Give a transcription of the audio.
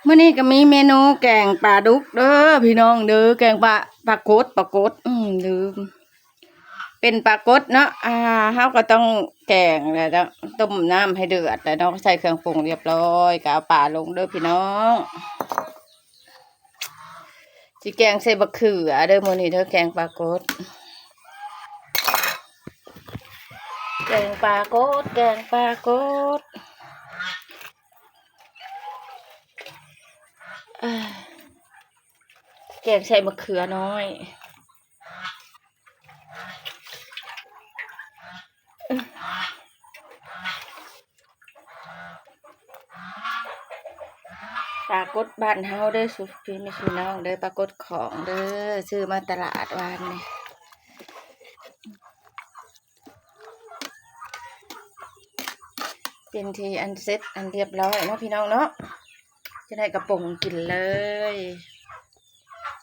มื้อนี้ก็มีเมนูแกงปลาดุกเด้อพี่น้องเด้อแกงปลากดลืมเป็นปลากดเนาะเฮาก็ต้องแกงแล้วก็ต้มน้ำให้เดือดแล้วเนาะใส่เครื่องปรุงเรียบร้อยก็เอาปลาลงเด้อพี่น้องสิแกงใส่บักเขือเด้อมื้อนี้เด้อแกงปลากดแกงปลากดแกงปลากดแกงใส่มะเขือน้อยปลากดบ้านเฮาเด้อสุพี่ไม่พี่น้องเด้อปลากดของเด้อซื้อมาตลาดวานนี่เป็นทีอันเซ็ตอันเรียบร้อยเนาะพี่น้องเนาะจะได้กระป๋องกินเลย